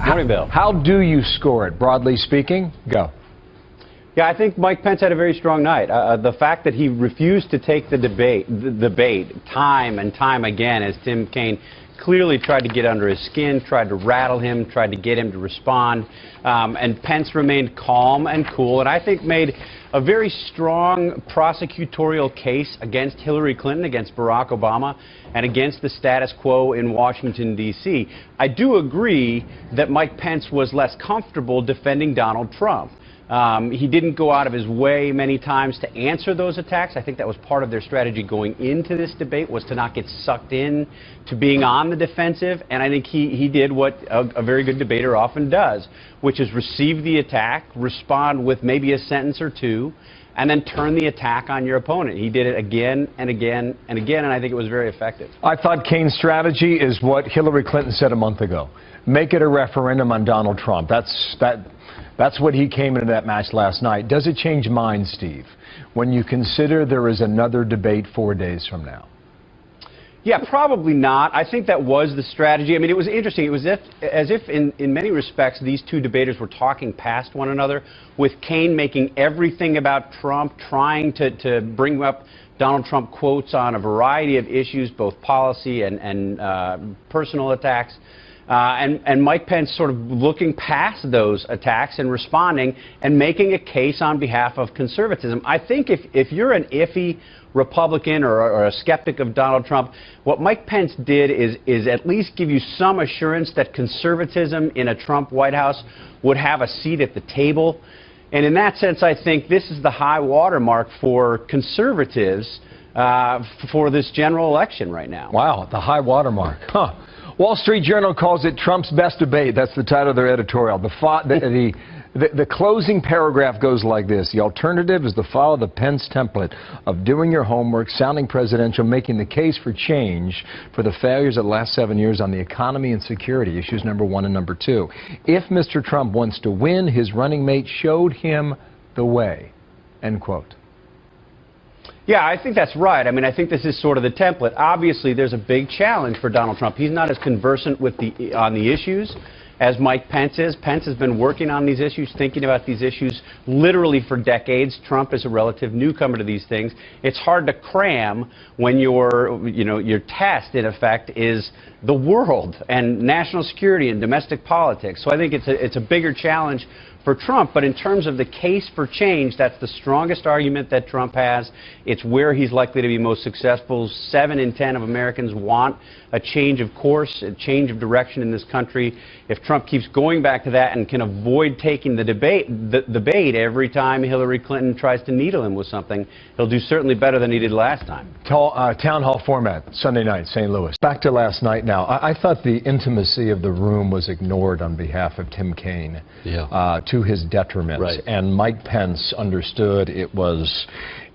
Morning, Bill. How do you score it, broadly speaking? Go. Yeah, I think Mike Pence had a very strong night. The fact that he refused to take the debate time and time again, as Tim Kaine clearly tried to get under his skin, tried to rattle him, tried to get him to respond, and Pence remained calm and cool, and I think made a very strong prosecutorial case against Hillary Clinton, against Barack Obama, and against the status quo in Washington, D.C. I do agree that Mike Pence was less comfortable defending Donald Trump. He didn't go out of his way many times to answer those attacks. I think that was part of their strategy going into this debate, was to not get sucked in to being on the defensive. And I think he did what a very good debater often does, which is receive the attack, respond with maybe a sentence or two, and then turn the attack on your opponent. He did it again and again and again, and I think it was very effective. I thought Kaine's strategy is what Hillary Clinton said a month ago. Make it a referendum on Donald Trump. That's what he came into that match last night. Does it change minds, Steve, when you consider there is another debate 4 days from now? Yeah, probably not. I think that was the strategy. I mean, it was interesting. It was as if in many respects, these two debaters were talking past one another, with Kaine making everything about Trump, trying to bring up Donald Trump quotes on a variety of issues, both policy and personal attacks. And Mike Pence sort of looking past those attacks and responding and making a case on behalf of conservatism. I think if you're an iffy Republican or a skeptic of Donald Trump, what Mike Pence did is at least give you some assurance that conservatism in a Trump White House would have a seat at the table. And in that sense, I think this is the high watermark for conservatives for this general election right now. Wow, the high watermark. Huh. Wall Street Journal calls it Trump's best debate. That's the title of their editorial. The closing paragraph goes like this. The alternative is to follow the Pence template of doing your homework, sounding presidential, making the case for change for the failures of the last 7 years on the economy and security, issues number 1 and number 2. If Mr. Trump wants to win, his running mate showed him the way. End quote. Yeah, I think that's right. I mean, I think this is sort of the template. Obviously, there's a big challenge for Donald Trump. He's not as conversant with on the issues as Mike Pence is. Pence has been working on these issues, thinking about these issues literally for decades. Trump is a relative newcomer to these things. It's hard to cram when your test, in effect, is the world and national security and domestic politics. So I think it's a bigger challenge for Trump, but in terms of the case for change, that's the strongest argument that Trump has. It's where he's likely to be most successful. 7 in 10 of Americans want a change of course, a change of direction in this country. If Trump keeps going back to that and can avoid taking the debate every time Hillary Clinton tries to needle him with something, he'll do certainly better than he did last time. Town hall format, Sunday night, St. Louis. Back to last night now. I thought the intimacy of the room was ignored on behalf of Tim Kaine. Yeah. To his detriment. Right. And Mike Pence understood it was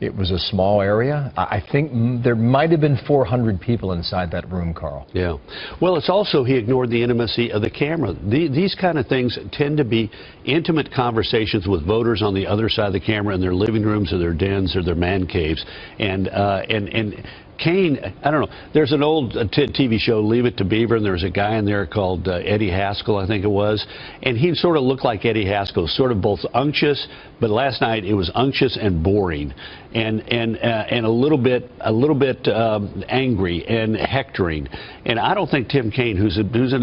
a small area. I think there might have been 400 people inside that room, Carl. Yeah. Well, it's also he ignored the intimacy of the camera. These kind of things tend to be intimate conversations with voters on the other side of the camera in their living rooms or their dens or their man caves. And Kaine, I don't know, there's an old TV show, Leave It to Beaver, and there was a guy in there called Eddie Haskell, I think it was, and he sort of looked like Eddie Haskell, sort of both unctuous, but last night it was unctuous and boring, and a little bit angry and hectoring. And I don't think Tim Kaine, who's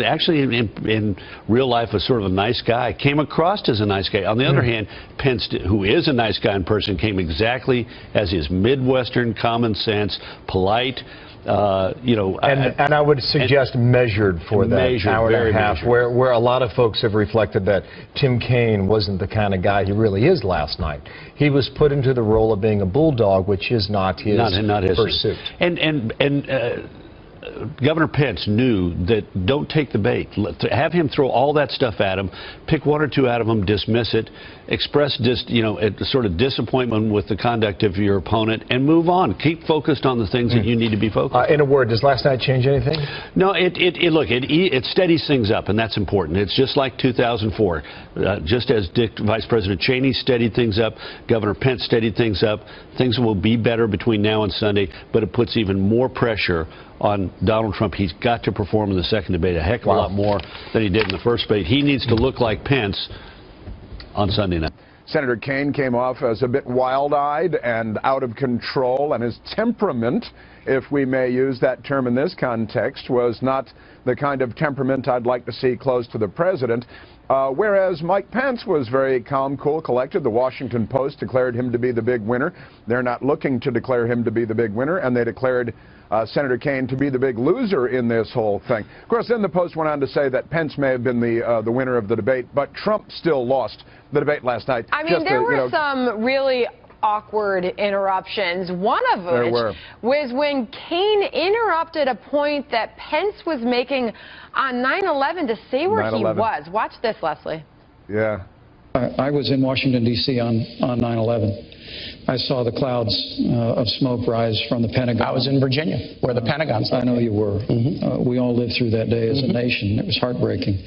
actually in real life a sort of a nice guy, came across as a nice guy. On the other hand, Pence, who is a nice guy in person, came exactly as his Midwestern common sense, polite, and I would suggest measured for that hour and a half, where a lot of folks have reflected that Tim Kaine wasn't the kind of guy he really is last night. He was put into the role of being a bulldog, which is not his pursuit. And Governor Pence knew that don't take the bait. Have him throw all that stuff at him, pick 1 or 2 out of them, dismiss it, express sort of disappointment with the conduct of your opponent, and move on. Keep focused on the things that you need to be focused on. In a word, does last night change anything? No, it steadies things up, and that's important. It's just like 2004. Just as Vice President Cheney steadied things up, Governor Pence steadied things up, things will be better between now and Sunday, but it puts even more pressure on Donald Trump. He's got to perform in the second debate a heck of a lot more than he did in the first debate. He needs to look like Pence on Sunday night. Senator Kaine came off as a bit wild-eyed and out of control, and his temperament, if we may use that term in this context, was not the kind of temperament I'd like to see close to the president. Whereas Mike Pence was very calm, cool, collected. The Washington Post declared him to be the big winner. They're not looking to declare him to be the big winner, and they declared Senator Kaine to be the big loser in this whole thing. Of course, then the Post went on to say that Pence may have been the winner of the debate, but Trump still lost the debate last night. I mean, there were some really awkward interruptions. One of which was when Kaine interrupted a point that Pence was making on 9/11 to say where he was. Watch this, Leslie. Yeah. I was in Washington, D.C. on 9/11. I saw the clouds of smoke rise from the Pentagon. I was in Virginia, where the Pentagon's located. I know you were. We all lived through that day as a nation. It was heartbreaking.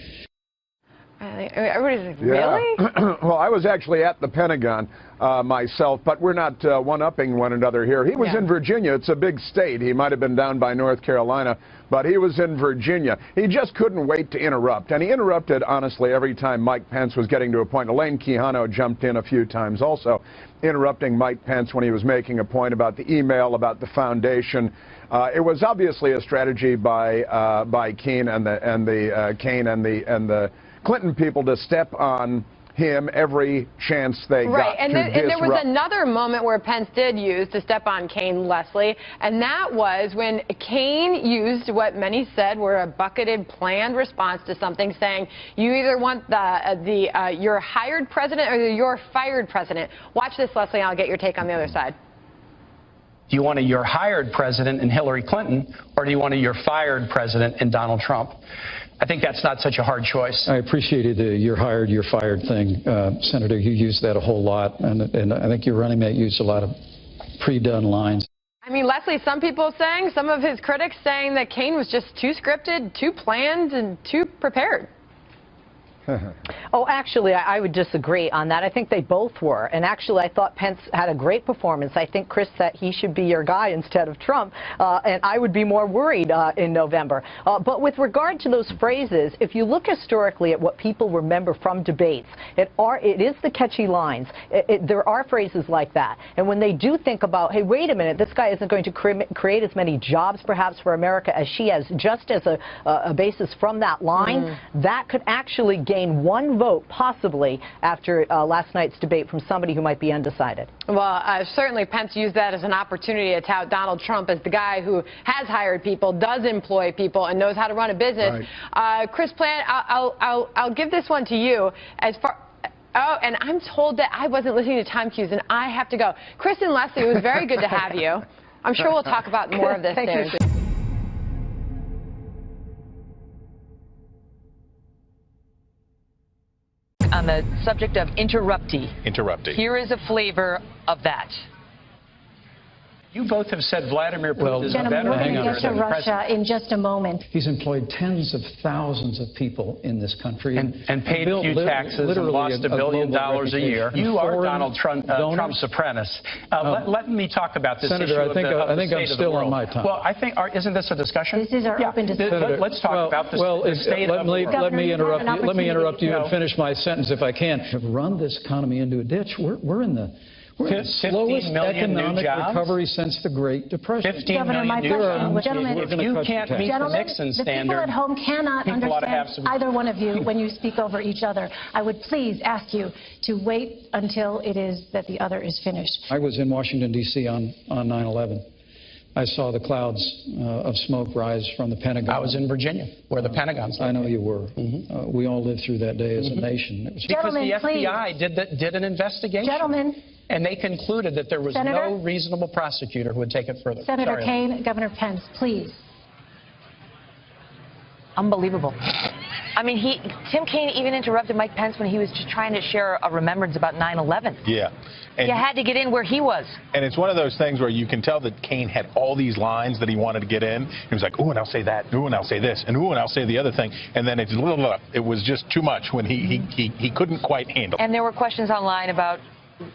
Everybody's like, really? Well, I was actually at the Pentagon myself, but we're not one-upping one another here. He was in Virginia. It's a big state. He might have been down by North Carolina, but he was in Virginia. He just couldn't wait to interrupt, and he interrupted, honestly, every time Mike Pence was getting to a point. Elaine Quijano jumped in a few times also, interrupting Mike Pence when he was making a point about the email, about the foundation. It was obviously a strategy by Kaine and the Clinton people to step on him every chance they got and to and there was another moment where Pence did use to step on Kaine, Leslie, and that was when Kaine used what many said were a bucketed, planned response to something, saying you either want your hired president or your fired president. Watch this, Leslie, and I'll get your take on the other side. Do you want a you're hired president in Hillary Clinton, or do you want a you're fired president in Donald Trump? I think that's not such a hard choice. I appreciated the you're hired, you're fired thing. Senator, you used that a whole lot, and I think your running mate used a lot of pre-done lines. I mean, Leslie, some people saying, some of his critics saying that Kaine was just too scripted, too planned, and too prepared. Oh, actually, I would disagree on that. I think they both were. And actually, I thought Pence had a great performance. I think, Chris, that he should be your guy instead of Trump. And I would be more worried in November. But with regard to those phrases, if you look historically at what people remember from debates, it is the catchy lines. There are phrases like that. And when they do think about, hey, wait a minute, this guy isn't going to create as many jobs, perhaps, for America as she has, just as a basis from that line, that could actually gain one vote, possibly, after last night's debate from somebody who might be undecided. Well, certainly Pence used that as an opportunity to tout Donald Trump as the guy who has hired people, does employ people, and knows how to run a business. Right. Chris Plant, I'll give this one to you. Oh, and I'm told that I wasn't listening to time cues, and I have to go. Chris and Leslie, it was very good to have you. I'm sure we'll talk about more of this soon. On the subject of interruptee. Here is a flavor of that. You both have said Vladimir Putin is a better Gentlemen, we're going to get to Russia in just a moment. He's employed tens of thousands of people in this country. And paid few taxes and lost $1 billion a year. You are Donald Trump's apprentice. Let me talk about this Senator, issue I think I'm still on my time. Well, I think, isn't this a discussion? This is our open discussion. Let's talk about the state of the world. Let me interrupt you and finish my sentence if I can. Have run this economy into a ditch. We're in the slowest economic recovery since the Great Depression. 15 million new jobs. Gentlemen, if you can't meet the Nixon standard, the people at home cannot understand either one of you when you speak over each other. I would please ask you to wait until it is that the other is finished. I was in Washington, D.C. on 9/11. I saw the clouds of smoke rise from the Pentagon. I was in Virginia, where the Pentagon's located. I know you were. We all lived through that day as a nation. It was because the FBI did an investigation. Gentlemen. And they concluded that there was no reasonable prosecutor who would take it further. Senator Kaine, Governor Pence, please. Unbelievable. I mean, Tim Kaine even interrupted Mike Pence when he was just trying to share a remembrance about 9/11. Yeah. And you had to get in where he was. And it's one of those things where you can tell that Kaine had all these lines that he wanted to get in. He was like, ooh, and I'll say that. Ooh, and I'll say this. And ooh, and I'll say the other thing. And then it was just too much when he couldn't quite handle it. And there were questions online about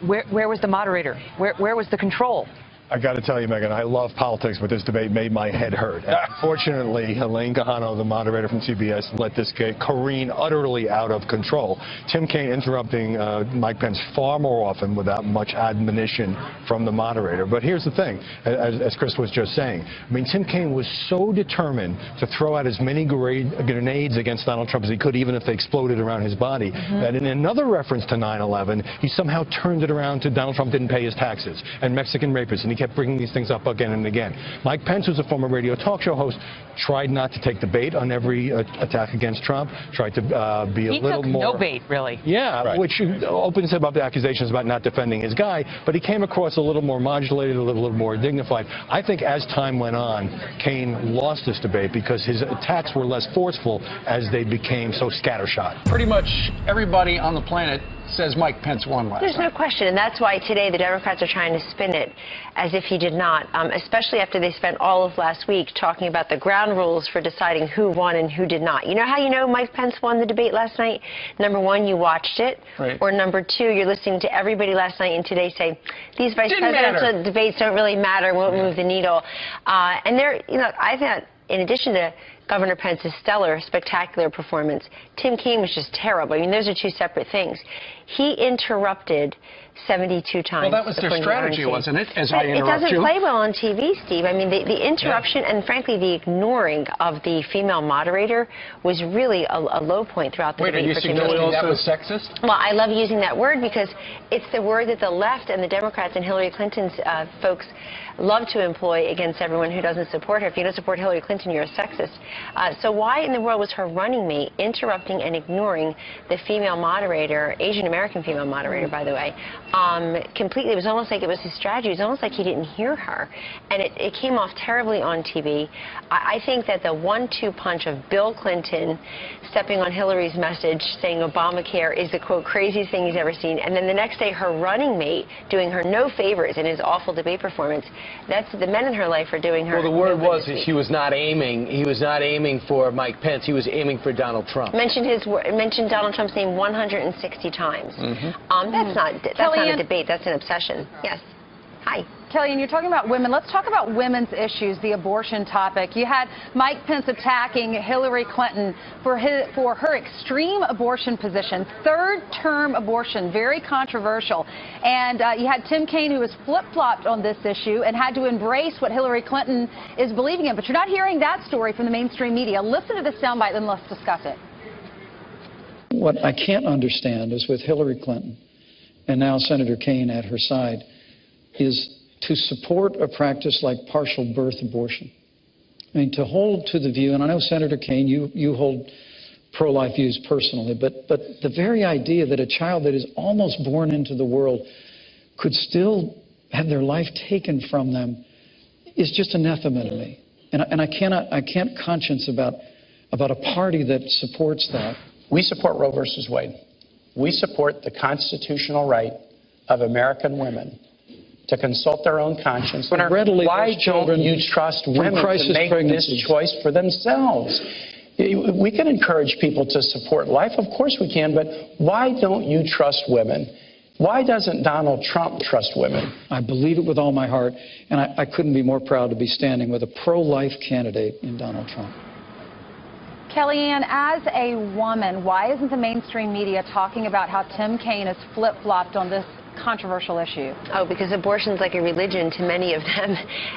where was the moderator? Where was the control? I got to tell you, Megan, I love politics, but this debate made my head hurt. Unfortunately, Elaine Quijano, the moderator from CBS, let this careen utterly out of control. Tim Kaine interrupting Mike Pence far more often without much admonition from the moderator. But here's the thing, as Chris was just saying, I mean, Tim Kaine was so determined to throw out as many grenades against Donald Trump as he could, even if they exploded around his body, that in another reference to 9/11, he somehow turned it around to Donald Trump didn't pay his taxes and Mexican rapists, and he kept bringing these things up again and again. Mike Pence, who's a former radio talk show host, tried not to take the bait on every attack against Trump, tried to be a little more... He took no bait, really. Yeah, right. Which opens him up to accusations about not defending his guy, but he came across a little more modulated, a little more dignified. I think as time went on, Kaine lost this debate because his attacks were less forceful as they became so scattershot. Pretty much everybody on the planet says Mike Pence won last There's night. no question, and that's why today the Democrats are trying to spin it as if he did not, especially after they spent all of last week talking about the ground rules for deciding who won and who did not. You know how you know Mike Pence won the debate last night? Number one, you watched it. Right. Or number two, you're listening to everybody last night and today say, these vice presidential debates don't really matter, won't move the needle. And they're, you know, I think in addition to Governor Pence's stellar, spectacular performance, Tim Kaine was just terrible. I mean, those are two separate things. He interrupted 72 times. Well, that was their strategy, wasn't it? As I interrupt you. It doesn't you. play well on TV, Steve. I mean, the interruption and, frankly, the ignoring of the female moderator was really a low point throughout the debate. Wait, are you suggesting that was sexist? Well, I love using that word because it's the word that the left and the Democrats and Hillary Clinton's folks love to employ against everyone who doesn't support her. If you don't support Hillary Clinton, you're a sexist. So why in the world was her running mate interrupting and ignoring the female moderator, Asian-American female moderator, by the way, completely? It was almost like it was his strategy. It was almost like he didn't hear her. And it came off terribly on TV. I think that the 1-2 punch of Bill Clinton stepping on Hillary's message saying Obamacare is the, quote, craziest thing he's ever seen, and then the next day her running mate doing her no favors in his awful debate performance, that's the men in her life are doing her. Well, the word was he was not aiming for Mike Pence. He was aiming for Donald Trump. Mentioned Donald Trump's name 160 times. That's not a debate. That's an obsession. Yes. Hi. Kellyanne, you're talking about women. Let's talk about women's issues, the abortion topic. You had Mike Pence attacking Hillary Clinton for her extreme abortion position, third-term abortion, very controversial. And you had Tim Kaine, who was flip-flopped on this issue and had to embrace what Hillary Clinton is believing in. But you're not hearing that story from the mainstream media. Listen to this soundbite, then let's discuss it. What I can't understand is with Hillary Clinton and now Senator Kaine at her side is to support a practice like partial birth abortion. I mean, to hold to the view, and I know, Senator Kaine, you hold pro-life views personally, but the very idea that a child that is almost born into the world could still have their life taken from them is just anathema to me. And I can't conscience about a party that supports that. We support Roe versus Wade. We support the constitutional right of American women to consult their own conscience. Why don't you trust women to make this choice for themselves? We can encourage people to support life, of course we can, but why don't you trust women? Why doesn't Donald Trump trust women? I believe it with all my heart, and I couldn't be more proud to be standing with a pro-life candidate in Donald Trump. Kellyanne, as a woman, why isn't the mainstream media talking about how Tim Kaine is flip-flopped on this controversial issue? Oh, because abortion's like a religion to many of them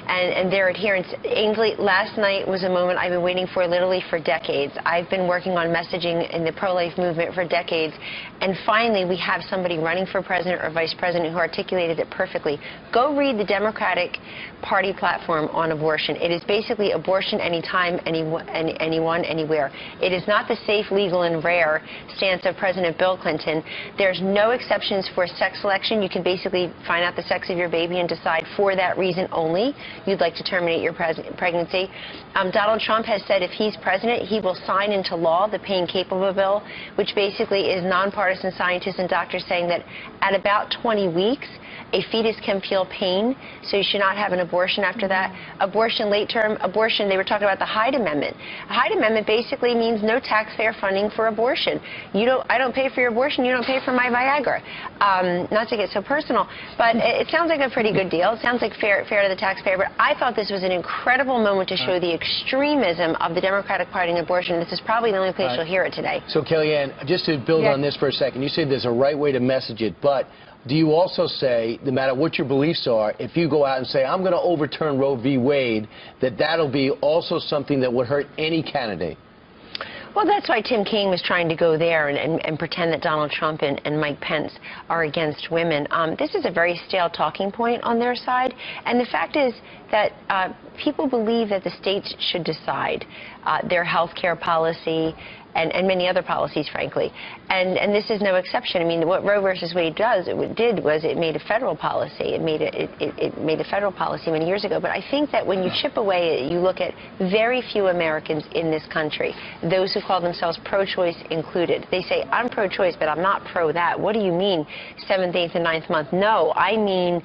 and their adherents. Ainsley, last night was a moment I've been waiting for literally for decades. I've been working on messaging in the pro-life movement for decades, and finally we have somebody running for president or vice president who articulated it perfectly. Go read the Democratic Party platform on abortion. It is basically abortion anytime, anyone, anywhere. It is not the safe, legal, and rare stance of President Bill Clinton. There's no exceptions for sex selection. You can basically find out the sex of your baby and decide for that reason only you'd like to terminate your pregnancy. Donald Trump has said if he's president, he will sign into law the Pain Capable bill, which basically is nonpartisan scientists and doctors saying that at about 20 weeks, A fetus can feel pain, so you should not have an abortion after that. Abortion, late-term abortion, they were talking about the Hyde Amendment. A Hyde Amendment basically means no taxpayer funding for abortion. I don't pay for your abortion, you don't pay for my Viagra. Not to get so personal, but it sounds like a pretty good deal. It sounds like fair to the taxpayer, but I thought this was an incredible moment to show the extremism of the Democratic Party in abortion. This is probably the only place you'll hear it today. So, Kellyanne, just to build on this for a second, you say there's a right way to message it, but do you also say, no matter what your beliefs are, if you go out and say, I'm going to overturn Roe v. Wade, that'll be also something that would hurt any candidate? Well, that's why Tim Kaine was trying to go there and pretend that Donald Trump and Mike Pence are against women. This is a very stale talking point on their side. And the fact is that people believe that the states should decide their health care policy and many other policies, frankly. And this is no exception. I mean, what Roe versus Wade did was it made a federal policy. It made a federal policy many years ago. But I think that when you chip away, you look at very few Americans in this country, those who call themselves pro-choice included. They say, I'm pro-choice, but I'm not pro that. What do you mean, 7th, 8th, and 9th month? No, I mean,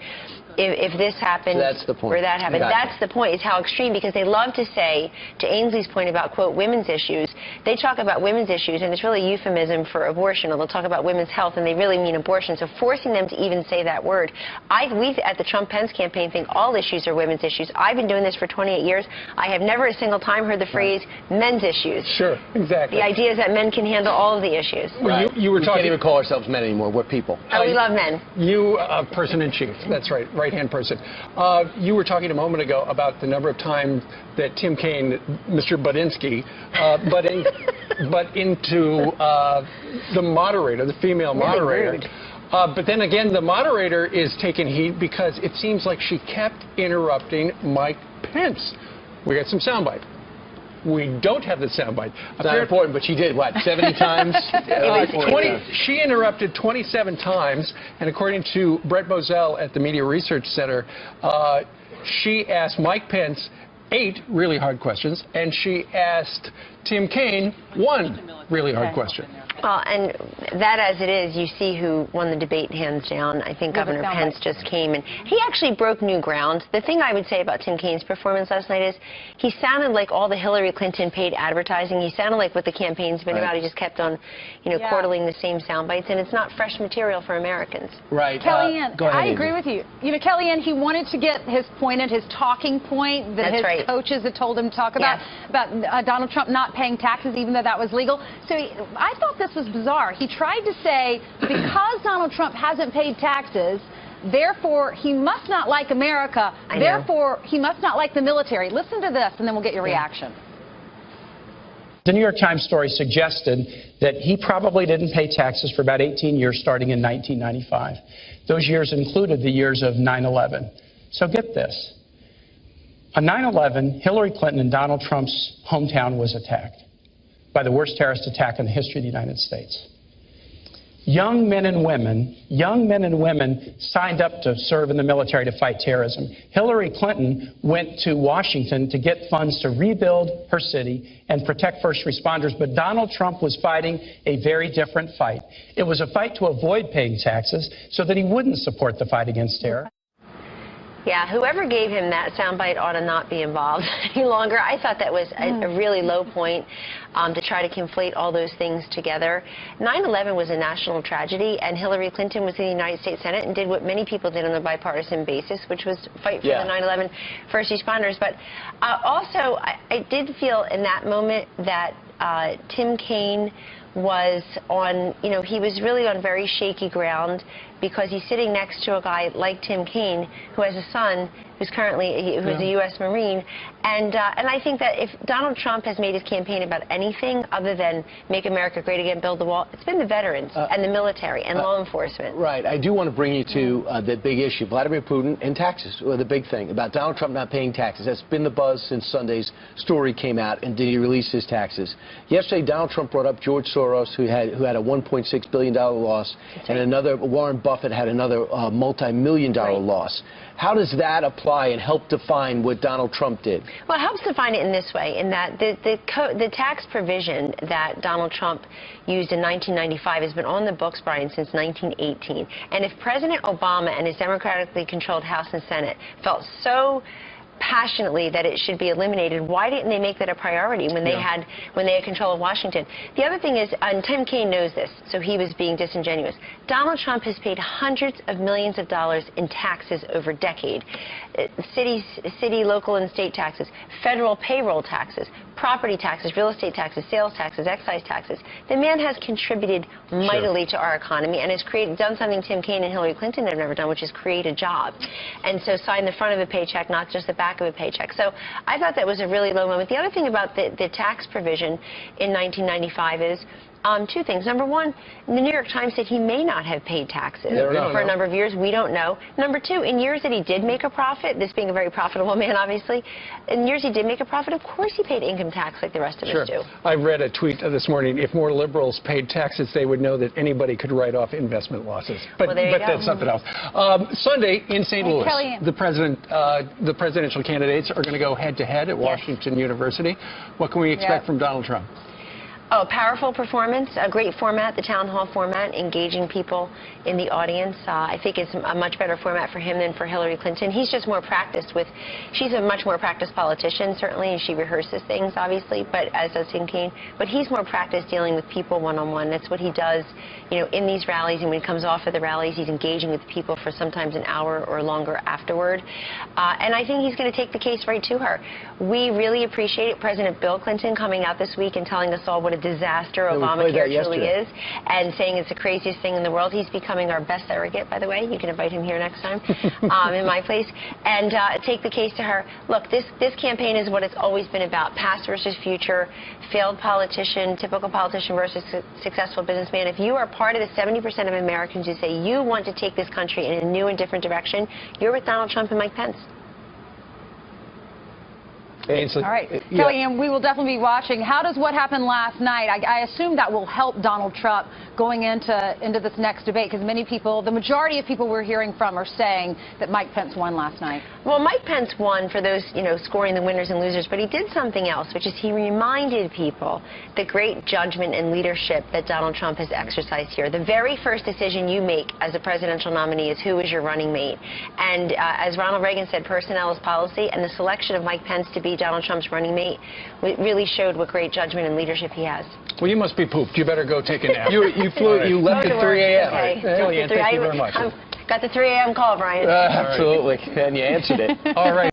if this happens or that happens, that's the point. It's how extreme, because they love to say, to Ainsley's point about, quote, women's issues, they talk about women's issues, and it's really a euphemism for abortion, or they'll talk about women's health, and they really mean abortion. So forcing them to even say that word, we at the Trump-Pence campaign think all issues are women's issues. I've been doing this for 28 years. I have never a single time heard the phrase men's issues. Sure, exactly. The idea is that men can handle all of the issues. Right. You were talking. We can't even call ourselves men anymore. We're people. Oh, we love men. You, person in chief. That's right. Right-hand person. You were talking a moment ago about the number of times that Tim Kaine, Mr. Budinsky, but into the moderator, the female moderator. But then again, the moderator is taking heat because it seems like she kept interrupting Mike Pence. We got some soundbite. We don't have the soundbite. It's not important, but she did, what, 70 times? She interrupted 27 times, and according to Brett Bozell at the Media Research Center, she asked Mike Pence 8 really hard questions, and she asked Tim Kaine 1 really hard question. Well, and that as it is, you see who won the debate hands down. I think Governor Pence just came, and he actually broke new ground. The thing I would say about Tim Kaine's performance last night is he sounded like all the Hillary Clinton paid advertising. He sounded like what the campaign's been about. He just kept on, chortling the same sound bites, and it's not fresh material for Americans. Right. Kellyanne, go ahead, I agree with you. Kellyanne, he wanted to get his point, his talking point that his coaches had told him to talk about Donald Trump not paying taxes, even though that was legal. So I thought this was bizarre. He tried to say, because Donald Trump hasn't paid taxes, therefore he must not like America, therefore he must not like the military. Listen to this, and then we'll get your reaction. The New York Times story suggested that he probably didn't pay taxes for about 18 years starting in 1995. Those years included the years of 9/11. So get this. On 9/11, Hillary Clinton and Donald Trump's hometown was attacked by the worst terrorist attack in the history of the United States. Young men and women signed up to serve in the military to fight terrorism. Hillary Clinton went to Washington to get funds to rebuild her city and protect first responders, but Donald Trump was fighting a very different fight. It was a fight to avoid paying taxes so that he wouldn't support the fight against terror. Yeah, whoever gave him that soundbite ought to not be involved any longer. I thought that was a really low point to try to conflate all those things together. 9/11 was a national tragedy, and Hillary Clinton was in the United States Senate and did what many people did on a bipartisan basis, which was fight for the 9/11 first responders. But also, I did feel in that moment that Tim Kaine was on, he was really on very shaky ground, because he's sitting next to a guy like Tim Kaine, who has a son who's a U.S. Marine, and I think that if Donald Trump has made his campaign about anything other than make America great again, build the wall, it's been the veterans and the military and law enforcement. Right. I do want to bring you to the big issue, Vladimir Putin and taxes, the big thing about Donald Trump not paying taxes. That's been the buzz since Sunday's story came out, and did he release his taxes? Yesterday, Donald Trump brought up George Soros Soros, who had a $1.6 billion loss, and another Warren Buffett had another multi-million-dollar loss. How does that apply and help define what Donald Trump did? Well, it helps define it in this way, in that the tax provision that Donald Trump used in 1995 has been on the books, Brian, since 1918. And if President Obama and his democratically controlled House and Senate felt so passionately that it should be eliminated, why didn't they make that a priority when they had control of Washington? The other thing is, and Tim Kaine knows this, so he was being disingenuous, Donald Trump has paid hundreds of millions of dollars in taxes over a decade. City, local, and state taxes, federal payroll taxes, property taxes, real estate taxes, sales taxes, excise taxes. The man has contributed mightily to our economy and has done something Tim Kaine and Hillary Clinton have never done, which is create a job. And so sign the front of a paycheck, not just the back of a paycheck. So I thought that was a really low moment. The other thing about the tax provision in 1995 is two things. Number one, the New York Times said he may not have paid taxes for a number of years. We don't know. Number two, in years that he did make a profit, this being a very profitable man, obviously, in years he did make a profit, of course he paid income tax like the rest of us do. I read a tweet this morning, if more liberals paid taxes, they would know that anybody could write off investment losses. But, well, that's something else. Sunday in St. Louis, the presidential candidates are going to go head-to-head at Washington University. What can we expect from Donald Trump? Oh, powerful performance, a great format, the town hall format, engaging people in the audience. I think it's a much better format for him than for Hillary Clinton. He's just more practiced with, she's a much more practiced politician, certainly, and she rehearses things, obviously, but as does Tim Kaine. But he's more practiced dealing with people one-on-one. That's what he does, you know, in these rallies, and when he comes off of the rallies, he's engaging with people for sometimes an hour or longer afterward. And I think he's going to take the case right to her. We really appreciate President Bill Clinton coming out this week and telling us all what a disaster Obamacare truly is, and saying it's the craziest thing in the world. He's becoming our best surrogate, by the way. You can invite him here next time in my place, and take the case to her. Look, this campaign is what it's always been about: past versus future, failed politician, typical politician versus successful businessman. If you are part of the 70% of Americans who say you want to take this country in a new and different direction, you're with Donald Trump and Mike Pence. All right, Kellyanne, we will definitely be watching. How does what happened last night, I assume that will help Donald Trump going into this next debate, because many people, the majority of people we're hearing from are saying that Mike Pence won last night. Well, Mike Pence won for those, you know, scoring the winners and losers, but he did something else, which is he reminded people the great judgment and leadership that Donald Trump has exercised here. The very first decision you make as a presidential nominee is who is your running mate. And as Ronald Reagan said, personnel is policy, and the selection of Mike Pence to be Donald Trump's running mate really showed what great judgment and leadership he has. Well, you must be pooped. You better go take a nap. You left at 3 a.m. Kellyanne, thank you very much. Got the 3 a.m. call, Brian. Absolutely, and you answered it. All right.